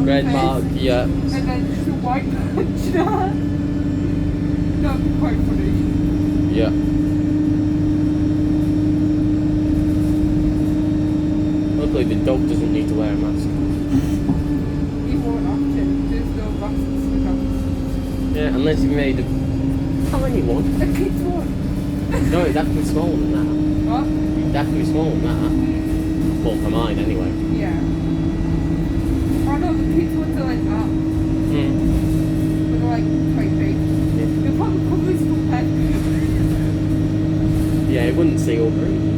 Red face, mark, yeah. and then just a white patch there. That'd be quite funny. Yeah. Luckily the dog doesn't need to wear a mask. He won't have to. There's no masks for dogs. Yeah, unless you made a tiny one. A kid's one. No, it'd have to be smaller than that. What? It'd have to be smaller than that. Well, for mine anyway. Yeah. I know the kids ones are like that. Mm. But they're like quite big. Yeah. They'll probably cover his full head. Yeah, it wouldn't see over it.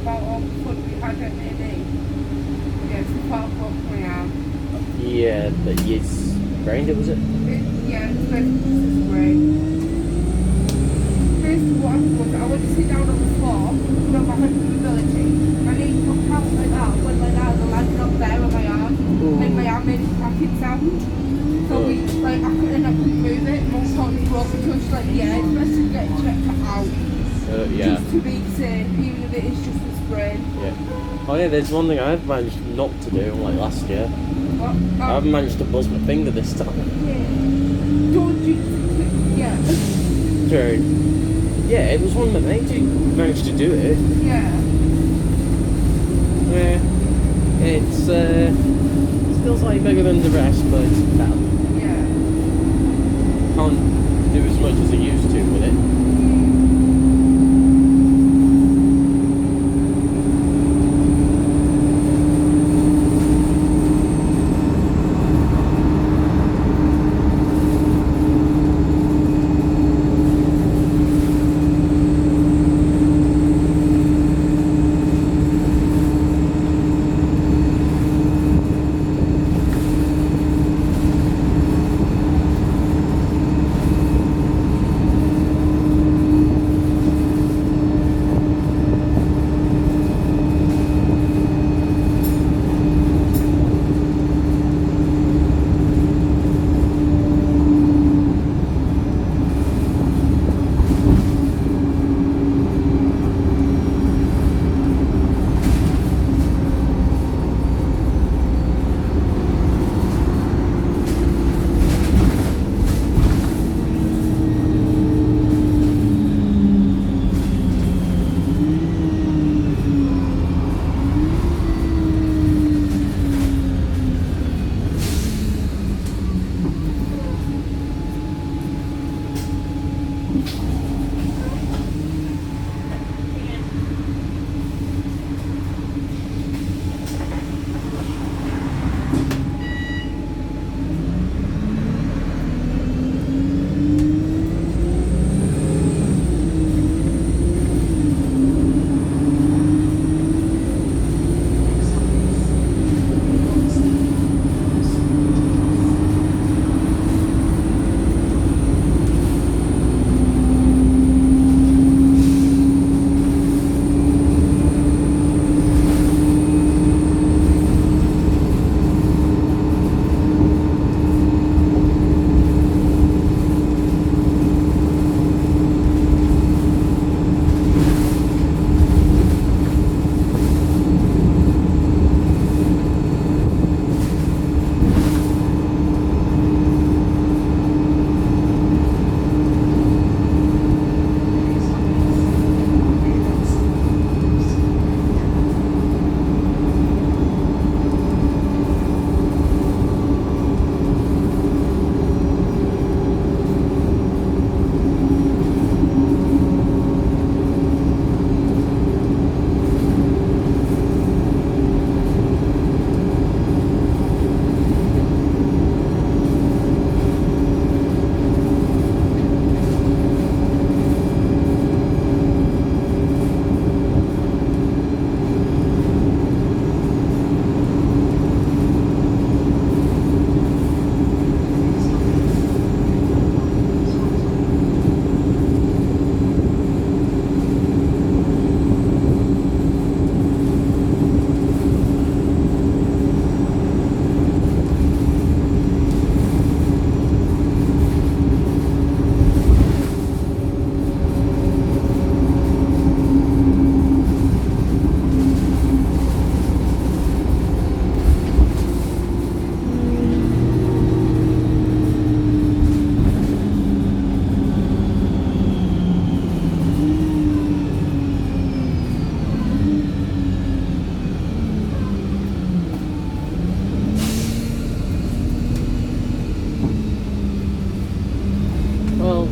about all the fun we had at A&E. Yes, the park walk we have. Yeah, but you sprained it, was it? Yeah, it's great. Basically what happened was I went to sit down on the floor, but my hypermobility, and he put out like that, went like that, and I landed up there on my arm, and my arm made a cracking sound. So I couldn't move it, Mum thought it was broken, so she's like, yeah, it's best to get it checked to be safe, even if it is just a sprain. Yeah. Oh yeah, there's one thing I've managed not to do, like last year. What? I haven't managed to buzz my finger this time. Yeah. Don't you? Yeah. True. Yeah, it was one of my mates who managed to do it. Yeah. Yeah. It's still slightly bigger than the rest, but it's better. Yeah. Can't do as much as I used to with it.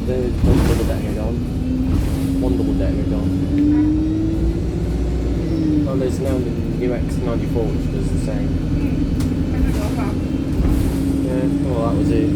There's one double decker gone. One double decker gone. Oh, there's now the new X94 which does the same. I don't know how. Yeah, well that was it.